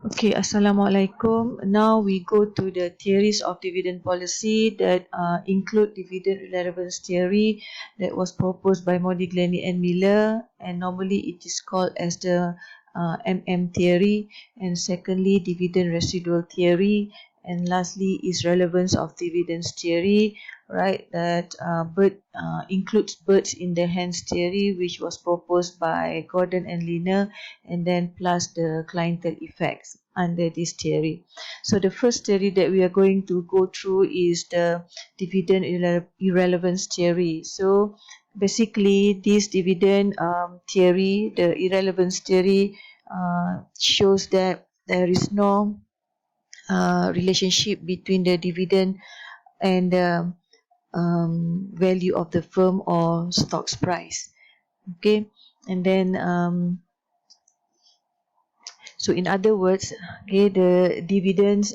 Okay, Assalamualaikum. Now we go to the theories of dividend policy that include dividend relevance theory that was proposed by Modigliani and Miller, and normally it is called as the MM theory. And secondly, dividend residual theory, and lastly is relevance of dividends theory, right? That includes birds in the hands theory, which was proposed by Gordon and Liner, and then plus the clientele effects under this theory. So the first theory that we are going to go through is the dividend irrelevance theory. So basically this dividend theory, the irrelevance theory, shows that there is no relationship between the dividend and the value of the firm or stock's price. Okay, and then so in other words, okay, the dividends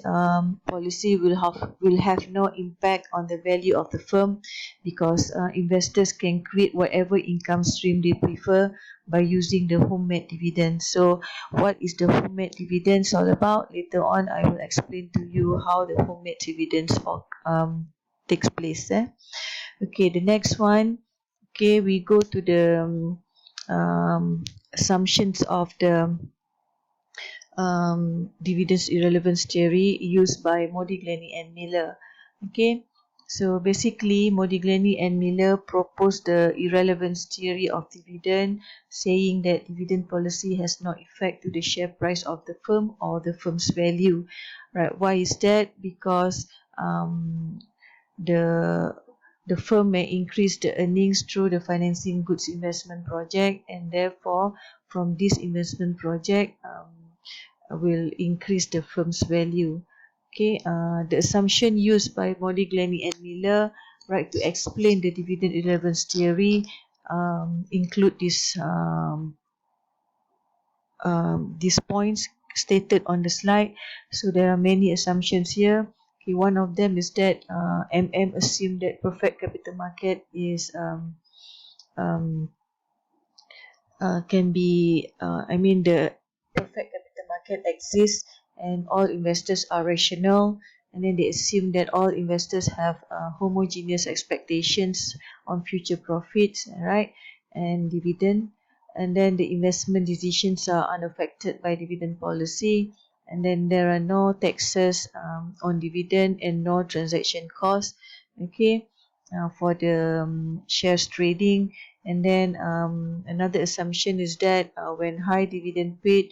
policy will have no impact on the value of the firm, because investors can create whatever income stream they prefer by using the homemade dividends. So what is the homemade dividends all about? Later on I will explain to you how the homemade dividends takes place. Okay, the next one. Okay, we go to the assumptions of the dividends irrelevance theory used by Modigliani and Miller. Okay, so basically Modigliani and Miller proposed the irrelevance theory of dividend, saying that dividend policy has no effect to the share price of the firm or the firm's value. Right? Why is that? Because the the firm may increase the earnings through the financing goods investment project, and therefore from this investment project will increase the firm's value. Okay, the assumption used by Modigliani and Miller, right, to explain the dividend irrelevance theory include these points stated on the slide. So there are many assumptions here. Okay, one of them is that MM assumed that perfect capital market is um, can be the perfect capital market exists and all investors are rational, and then they assume that all investors have homogeneous expectations on future profits, right, and dividend, and then the investment decisions are unaffected by dividend policy, and then there are no taxes on dividend and no transaction costs. Okay, for the shares trading. And then another assumption is that when high dividend paid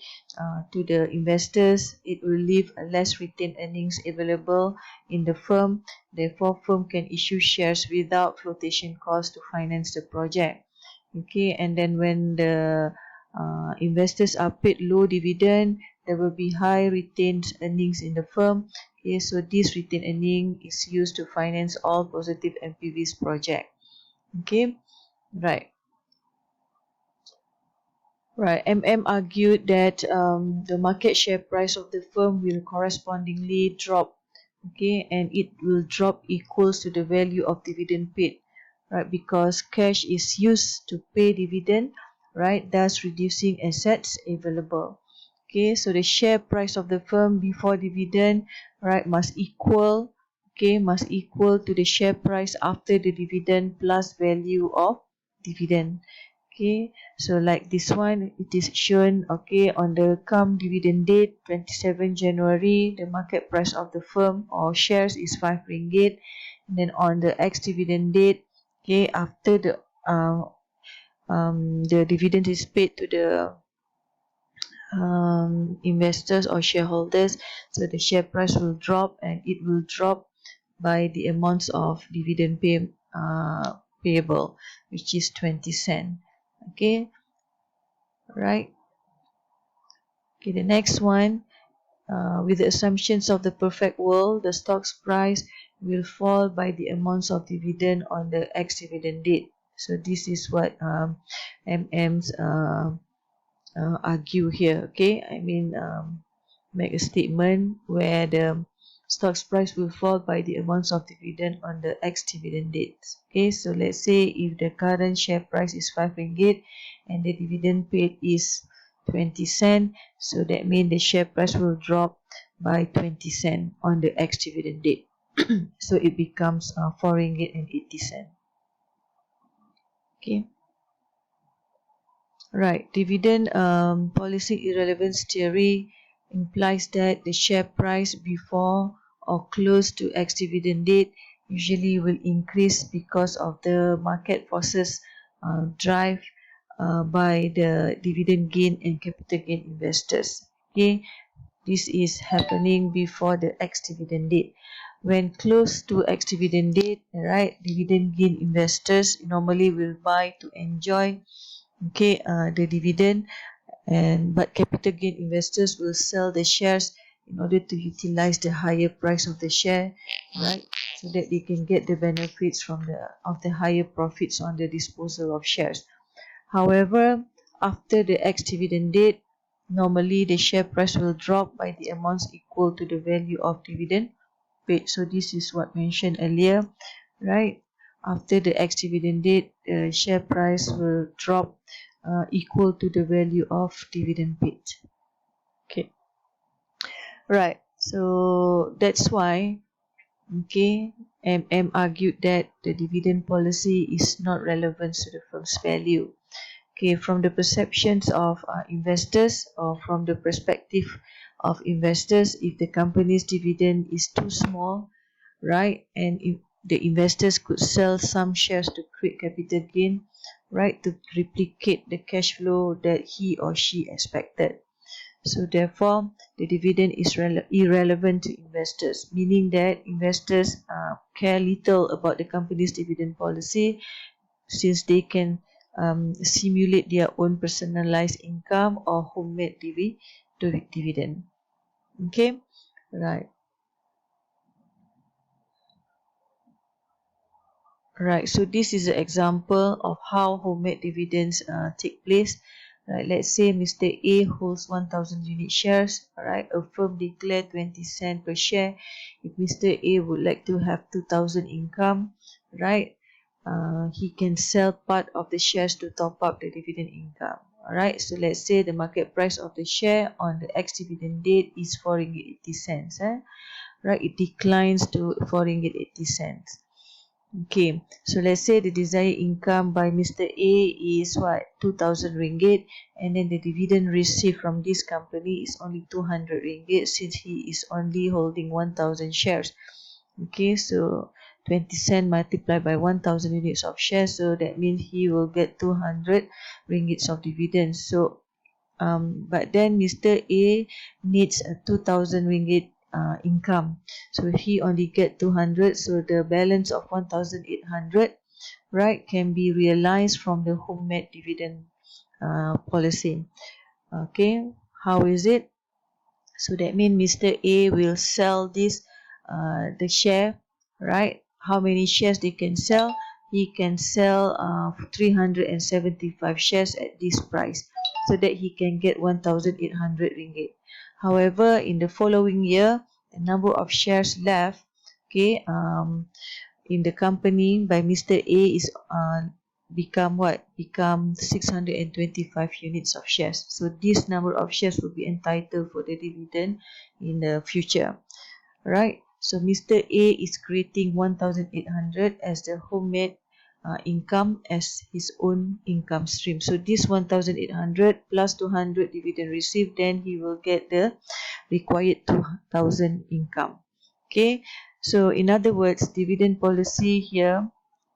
to the investors, it will leave less retained earnings available in the firm. Therefore, firm can issue shares without flotation cost to finance the project. Okay, and then when the investors are paid low dividend, there will be high retained earnings in the firm. Okay, so this retained earning is used to finance all positive MPV's project. Okay, right. Right. MM argued that the market share price of the firm will correspondingly drop, okay, and it will drop equals to the value of dividend paid, right? Because cash is used to pay dividend, right? Thus reducing assets available. Okay, so the share price of the firm before dividend, right, must equal to the share price after the dividend plus value of dividend. Okay, so like this one, it is shown, okay, on the come dividend date 27 January, the market price of the firm or shares is 5 ringgit. And then on the ex dividend date, okay, after the dividend is paid to the investors or shareholders, so the share price will drop, and it will drop by the amounts of dividend payable, which is 20 cent. Okay, right. Okay, the next one, with the assumptions of the perfect world, the stock's price will fall by the amounts of dividend on the ex-dividend date. So this is what MM's argue here. Okay, make a statement where the stock's price will fall by the amounts of dividend on the ex-dividend dates. Okay, so let's say if the current share price is 5 ringgit and the dividend paid is 20 cent, so that means the share price will drop by 20 cent on the ex-dividend date. So it becomes 4 ringgit and 80 cent. Okay. Right. Dividend policy irrelevance theory implies that the share price before or close to ex-dividend date usually will increase because of the market forces drive by the dividend gain and capital gain investors. Okay, this is happening before the ex-dividend date. When close to ex-dividend date, right, dividend gain investors normally will buy to enjoy the dividend, but capital gain investors will sell the shares in order to utilize the higher price of the share, right, so that they can get the benefits from the higher profits on the disposal of shares. However, after the ex-dividend date, normally the share price will drop by the amounts equal to the value of dividend paid. So this is what mentioned earlier, right? After the ex-dividend date, the share price will drop equal to the value of dividend paid. Okay, right. So that's why, MM argued that the dividend policy is not relevant to the firm's value. Okay, from the perceptions of investors, or from the perspective of investors, if the company's dividend is too small, right, and if the investors could sell some shares to create capital gain, right, to replicate the cash flow that he or she expected. So therefore, the dividend is irrelevant to investors, meaning that investors care little about the company's dividend policy, since they can simulate their own personalized income or homemade dividend. Okay, right. Right, so this is an example of how homemade dividends take place. Right, let's say Mr. A holds 1,000 unit shares. Alright, a firm declare 20 cent per share. If Mr. A would like to have 2,000 income, right, he can sell part of the shares to top up the dividend income. Alright, so let's say the market price of the share on the ex-dividend date is 4 ringgit 80 cents. Right, it declines to 4 ringgit 80 cents. Okay, so let's say the desired income by Mr. A is what, 2,000 ringgit, and then the dividend received from this company is only 200 ringgit, since he is only holding 1,000 shares. Okay, so 20 cent multiplied by 1,000 units of shares, so that means he will get 200 ringgits of dividends. So but then Mr. A needs a 2,000 ringgit income. So if he only get 200, so the balance of 1,800, right, can be realized from the homemade dividend policy. Okay, how is it? So that means Mr. A will sell this the share, right? How many shares they can sell? He can sell 375 shares at this price, so that he can get 1,800 ringgit. However, in the following year, the number of shares left, in the company by Mr. A is become what? Become 625 units of shares. So this number of shares will be entitled for the dividend in the future, right? So Mr. A is creating 1,800 as the homemade income as his own income stream. So this 1,800 plus 200 dividend received, then he will get the required 2,000 income. Okay, so in other words, dividend policy here,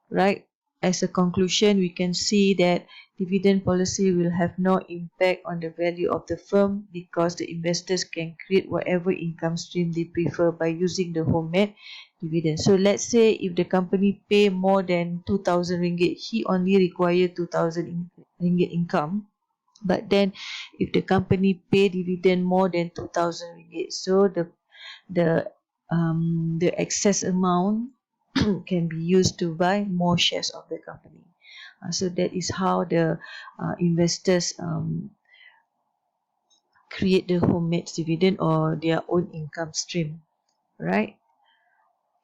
right, as a conclusion, we can see that dividend policy will have no impact on the value of the firm, because the investors can create whatever income stream they prefer by using the homemade dividend. So let's say if the company pay more than 2,000 ringgit, he only require 2,000 ringgit income. But then if the company pay dividend more than 2,000 ringgit, so the excess amount can be used to buy more shares of the company. So that is how the investors create the homemade dividend or their own income stream, right?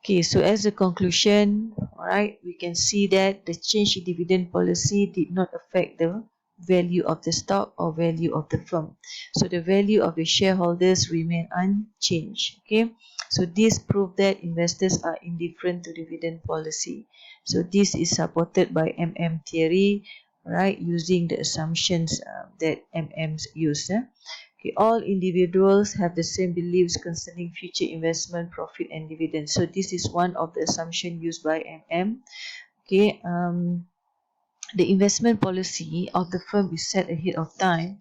Okay, so as a conclusion, all right, we can see that the change in dividend policy did not affect the value of the stock or value of the firm. So the value of the shareholders remain unchanged. Okay, so this proves that investors are indifferent to dividend policy. So this is supported by theory, right, using the assumptions that used. Okay, all individuals have the same beliefs concerning future investment, profit, and dividends. So this is one of the assumptions used by Okay, the investment policy of the firm is set ahead of time,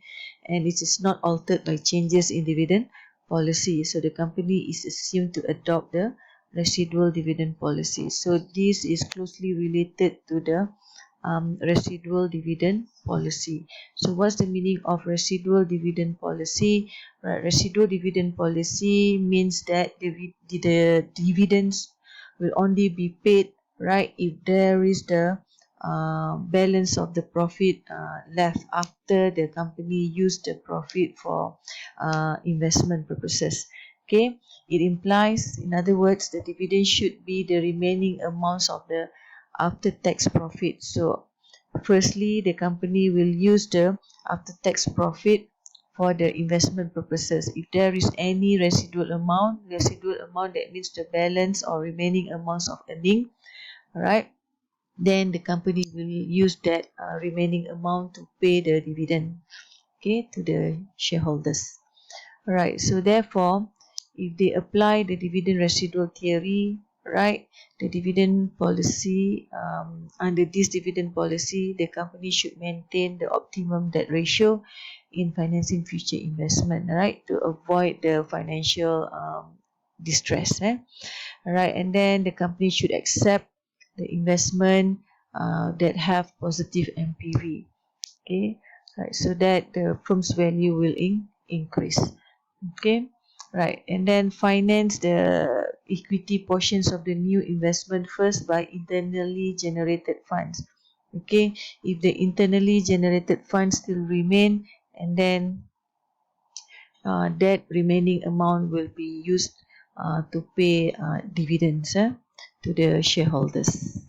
and it is not altered by changes in dividend policy. So the company is assumed to adopt the residual dividend policy. So this is closely related to the residual dividend policy. So what's the meaning of residual dividend policy? Right, residual dividend policy means that the dividends will only be paid, right, if there is the balance of the profit left after the company used the profit for investment purposes. Okay, it implies, in other words, the dividend should be the remaining amounts of the after tax profit. So firstly, the company will use the after tax profit for the investment purposes. If there is any residual amount that means the balance or remaining amounts of earning, right, then the company will use that remaining amount to pay the dividend, okay, to the shareholders. Right, so therefore, if they apply the dividend residual theory, right, the dividend policy, under this dividend policy, the company should maintain the optimum debt ratio in financing future investment, right, to avoid the financial distress. Right, and then the company should accept the investment that have positive MPV. Okay, right, so that the firm's value will increase. Okay, right, and then finance the equity portions of the new investment first by internally generated funds. Okay, if the internally generated funds still remain, and then that remaining amount will be used to pay dividends to the shareholders.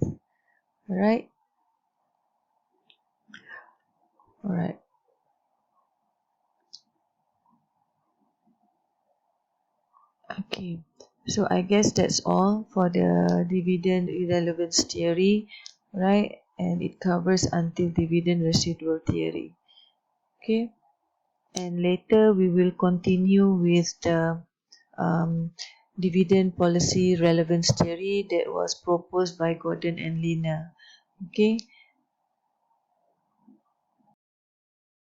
All right, all right. Okay, so I guess that's all for the dividend irrelevance theory, right? And it covers until dividend residual theory. Okay, and later we will continue with the um, dividend policy relevance theory that was proposed by Gordon and Lina. Okay,